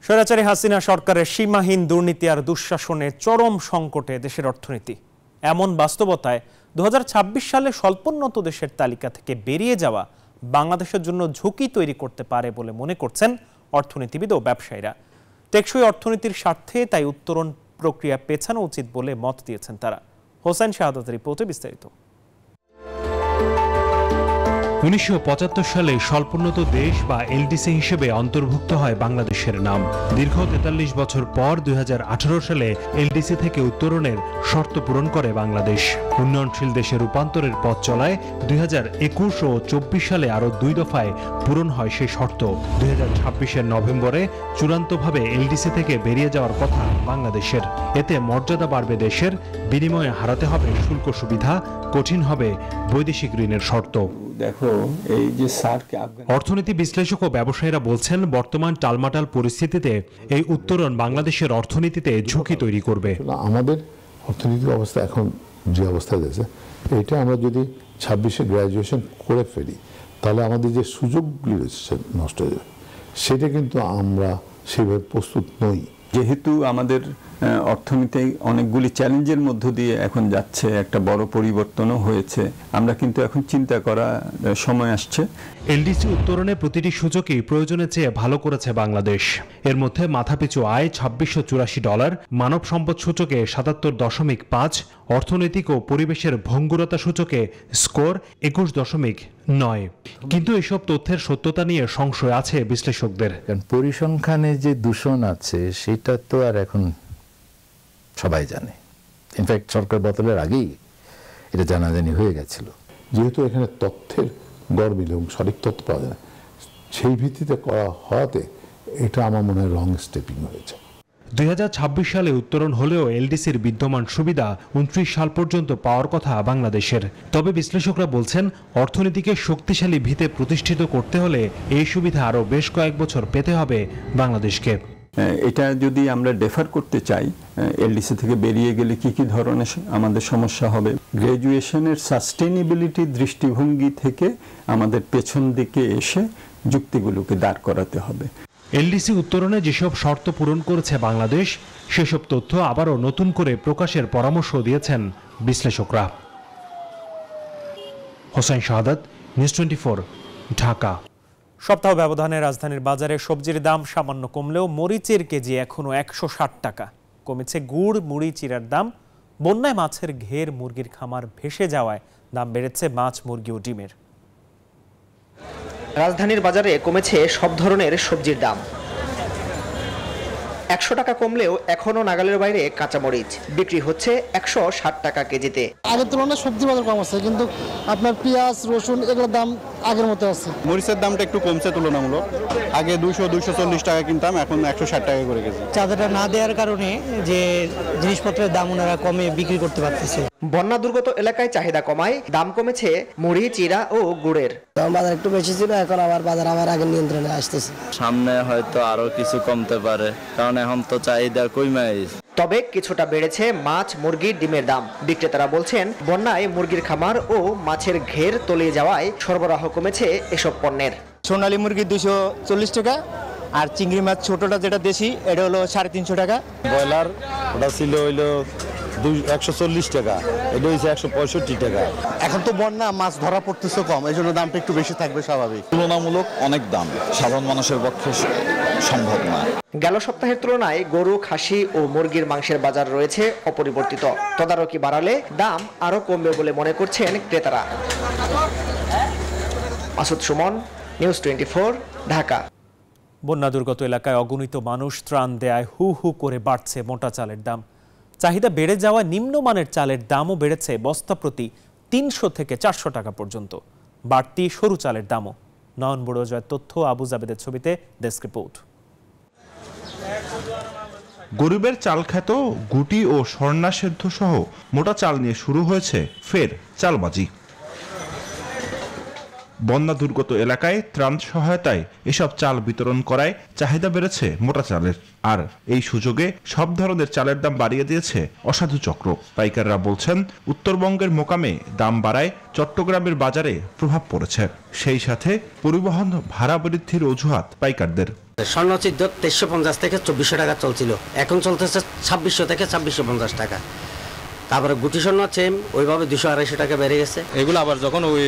স্বৈরাচারী হাসিনা সরকারের সীমাহীন দুর্নীতি আর দুঃশাসনে চরম সংকটে দেশের অর্থনীতি। এমন বাস্তবতায় 2026 সালে স্বল্পোন্নত দেশের তালিকা থেকে বেরিয়ে যাওয়া বাংলাদেশের জন্য ঝুঁকি তৈরি করতে পারে বলে মনে করছেন অর্থনীতিবিদ ও ব্যবসায়ীরা। টেকসই অর্থনীতির স্বার্থে তাই উত্তরণ প্রক্রিয়া পেছানো উচিত বলে মত দিয়েছেন তারা। হোসেন শাহাদাতের রিপোর্টে বিস্তারিত। 1975 সালে স্বল্পোন্নত দেশ বা এলডিসি হিসেবে অন্তর্ভুক্ত হয় বাংলাদেশের নাম। দীর্ঘ 43 বছর পর 2018 সালে এলডিসি থেকে উত্তরণের শর্ত পূরণ করে বাংলাদেশ। উন্নয়নশীল দেশে রূপান্তরের পথ চলায় 2021 ও 24 সালে আরও 2 দফায় পূরণ হয় সেই শর্ত। 2026-এর নভেম্বরে চূড়ান্তভাবে এলডিসি থেকে বেরিয়ে যাওয়ার কথা বাংলাদেশের। এতে মর্যাদা বাড়বে দেশের, বিনিময়ে হারাতে হবে শুল্ক সুবিধা, কঠিন হবে বৈদেশিক ঋণের শর্ত। অর্থনীতি বিশ্লেষক ও ব্যবসায়ীরা বলছেন, বর্তমান টালমাটাল পরিস্থিতিতে এই উত্তরণ বাংলাদেশের অর্থনীতিতে ঝুঁকি তৈরি করবে। আমাদের অর্থনীতির অবস্থা এখন যে অবস্থায় আছে, এটা আমরা যদি 26-এ গ্র্যাজুয়েশন করে ফেলি তাহলে আমাদের যে সুযোগগুলি রয়েছে নষ্ট হয়ে যাবে। সেটা কিন্তু আমরা সেভাবে প্রস্তুত নই। যেহেতু আমাদের অর্থনীতি অনেকগুলি চ্যালেঞ্জের মধ্য দিয়ে এখন যাচ্ছে, একটা বড় পরিবর্তনও হয়েছে, আমরা কিন্তু এখন চিন্তা করা সময় আসছে। এলডিসি উত্তরণে প্রতিটি সূচকই প্রয়োজনের চেয়ে ভালো করেছে বাংলাদেশ। এর মধ্যে মাথাপিছু আয় $2684, মানব সম্পদ সূচকে 77.5, অর্থনৈতিক ও পরিবেশের ভঙ্গুরতা সূচকে স্কোর 21.9। কিন্তু এসব তথ্যের সত্যতা নিয়ে সংশয় আছে বিশ্লেষকদের। পরিসংখ্যানে যে দূষণ আছে সেটা তো আর এখন সবাই জানে। ইনফ্যাক্ট সরকার বদলের আগেই এটা জানাজানি হয়ে গেছিল। যেহেতু এখানে তথ্যের গরমিল এবং সঠিক তথ্য পাওয়া যায় না, সেই ভিত্তিতে করা হওয়াতে এটা আমার মনে হয় রং স্টেপিং হয়েছে। 2026 সালে উত্তরণ হলেও এলডিসির বিদ্যমান সুবিধা 29 সাল পর্যন্ত পাওয়ার কথা বাংলাদেশের। তবে বিশ্লেষকরা বলছেন, অর্থনীতিকে শক্তিশালী ভিতে প্রতিষ্ঠিত করতে হলে এই সুবিধা আরও বেশ কয়েক বছর পেতে হবে বাংলাদেশকে। এটা যদি আমরা ডেফার করতে চাই, এলডিসি থেকে বেরিয়ে গেলে কি কি ধরনের আমাদের সমস্যা হবে, গ্র্যাজুয়েশনের সাস্টেনেবিলিটি দৃষ্টিভঙ্গি থেকে আমাদের পেছন দিকে এসে যুক্তিগুলোকে দাঁড় করাতে হবে। এলডিসি উত্তরণে যেসব শর্ত পূরণ করেছে বাংলাদেশ, সেসব তথ্য আবারও নতুন করে প্রকাশের পরামর্শ দিয়েছেন বিশ্লেষকরা। হোসেন শাহাদাত, নিউজ 24, ঢাকা। সপ্তাহ ব্যবধানে রাজধানীর বাজারে সবজির দাম সামান্য কমলেও মরিচের কেজি এখনো 160 টাকা। কমেছে গুড়, মুড়ি, চিড়ার দাম। বন্যায় মাছের ঘের, মুরগির খামার ভেসে যাওয়ায় দাম বেড়েছে মাছ, মুরগি ও ডিমের। রাজধানীর বাজারে কমেছে সব ধরনের সবজির দাম। 100 টাকা কমলেও এখনো নাগালের বাইরে কাঁচামরিচ বিক্রি হচ্ছে 160 টাকা কেজিতে। আগের তুলনায় সবজি বাজার কম আছে, কিন্তু আপনার পেঁয়াজ, রসুন এগুলোর দাম আগের মতো আছে। মরিচের দামটা একটু কমছে তুলনামূলক। আগে 200-240 টাকা কিনতাম, এখন 160 টাকা করে কেজি। চাঁদাটা না দেওয়ার কারণে যে জিনিসপত্রের দাম ওনারা কমে বিক্রি করতে পারতেছে। বন্যা দুর্গত এলাকায় চাহিদা কমায় দাম কমেছে মুড়ি, চিড়া ও গুড়ের। দাম বাজার একটু বেশি ছিল, এখন আবার বাজার আবার আগের নিয়ন্ত্রণে আসতেছে। সামনে হয়তো আরো কিছু কমতে পারে, কারণ এখন তো চাহিদা কমে গেছে। তবে কিছুটা বেড়েছে মাছ, মুরগি, ডিমের দাম। বিক্রেতারা বলছেন, বন্যায় মুরগির খামার ও মাছের ঘের তলিয়ে যাওয়ায় সরবরাহ কমেছে এসব পণ্যের। সোনালী মুরগি 240 টাকা, আর চিংড়ি মাছ ছোটটা যেটা দেশি এটা হলো 350 টাকা। ব্রয়লার ওটা ছিল হইলো 140 টাকা, এটা হয়েছে 165 টাকা। এখন তো বন্যা, মাছ ধরা পড়তেছে কম, এই জন্য দামটা একটু বেশি থাকবে স্বাভাবিক। তুলনামূলক অনেক দাম, সাধারণ মানুষের পক্ষে সম্ভব না। গেল সপ্তাহের তুলনায় গরু, খাসি ও মুরগির মাংসের বাজার রয়েছে অপরিবর্তিত। তদারকি বাড়ালে দাম আরো কমবে বলে মনে করছেন ক্রেতারা। মাসুদ সুমন, নিউজ 24, ঢাকা। বন্যা দুর্গত এলাকায় অগণিত মানুষ ত্রাণ দেয় হু হু করে বাড়ছে মোটা চালের দাম। চাহিদা বেড়ে যাওয়ায় নিম্নমানের চালের দামও বেড়েছে বস্তা প্রতি 300 থেকে 400 টাকা পর্যন্ত। বাড়তি সরু চালের দামও। নয়ন বড়জয়ের তথ্য, আবু জাবেদের ছবিতে ডেস্ক রিপোর্ট। গরিবের চাল খ্যাত গুটি ও স্বর্ণা সেদ্ধ সহ মোটা চাল নিয়ে শুরু হয়েছে ফের চালবাজি। বন্যা দুর্গত এলাকায় ত্রাণ সহায়তায় এসব চাল বিতরণ করায় চাহিদা বেড়েছে মোটা চালের। আর এই সুযোগে সব ধরনের চালের দাম বাড়িয়ে দিয়েছে অসাধু চক্র। পাইকাররা বলছেন, উত্তরবঙ্গের মোকামে দাম বাড়ায় চট্টগ্রামের বাজারে প্রভাব পড়েছে। সেই সাথে পরিবহন ভাড়া বৃদ্ধির অজুহাত পাইকারদের। স্বর্ণচিহ্ন 2350 থেকে 2400 টাকা চলছিল, এখন চলতেছে 2600 থেকে 2650 টাকা। তারপরে গুটি স্বর্ণ চেম ওইভাবে 200-250 টাকা বেড়ে গেছে। এগুলো আবার যখন ওই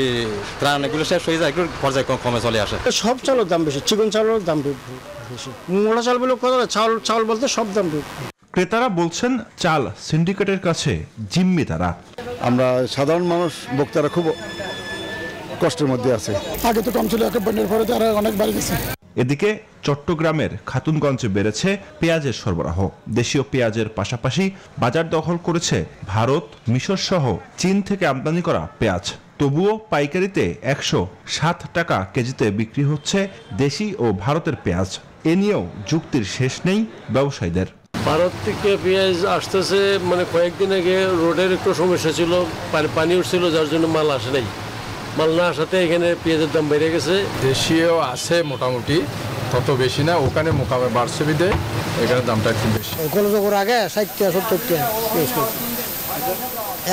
ত্রাণ এগুলো শেষ হয়ে যায় একটু পর্যায়ে কমে চলে আসে। সব চালের দাম বেশি, চিকন চালের দাম বেশি, মোটা চাল বলে কথা, চাল বলতে সব দাম বেশি। ক্রেতারা বলছেন, চাল সিন্ডিকেটের কাছে জিম্মি তারা। আমরা সাধারণ মানুষ ভোক্তারা খুব কষ্টের মধ্যে আছে। আগে তো কম ছিল, এখন বন্যার পরে তো আরো অনেক বাড়ি গেছে। এদিকে চট্টগ্রামের খাতুনগঞ্জে বেড়েছে পেঁয়াজের সরবরাহ। দেশীয় পেঁয়াজের পাশাপাশি বাজার দখল করেছে ভারত, মিশর সহ চীন থেকে আমদানি করা পেঁয়াজ। তবুও পাইকারিতে 107 টাকা কেজিতে বিক্রি হচ্ছে দেশি ও ভারতের পেঁয়াজ। এ নিয়েও যুক্তির শেষ নেই ব্যবসায়ীদের। ভারত থেকে পেঁয়াজ আসতেছে, মানে কয়েকদিন আগে রোডের একটু সমস্যা ছিল, পানি উঠছিল, যার জন্য মাল আসে নাই। মাল না আসাতে এখানে পেঁয়াজের দাম বেড়ে গেছে। দেশীয় আছে মোটামুটি, তত বেশি না, ওখানে মোকামে বাড়ছে বিদে এখানে দামটা একটু বেশি। গোলযোগের আগে 60-70 টাকা,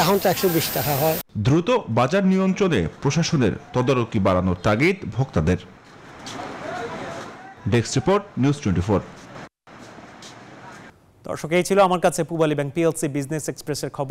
এখন তো 120 টাকা হয়। দ্রুত বাজার নিয়ন্ত্রণে প্রশাসনের তদারকি বাড়ানোর তাগিদ ভোক্তাদের। Desk report, news 24। দর্শক, এই ছিল আমার কাছে পূবালী ব্যাংক পিএলসি বিজনেস এক্সপ্রেসের খবর।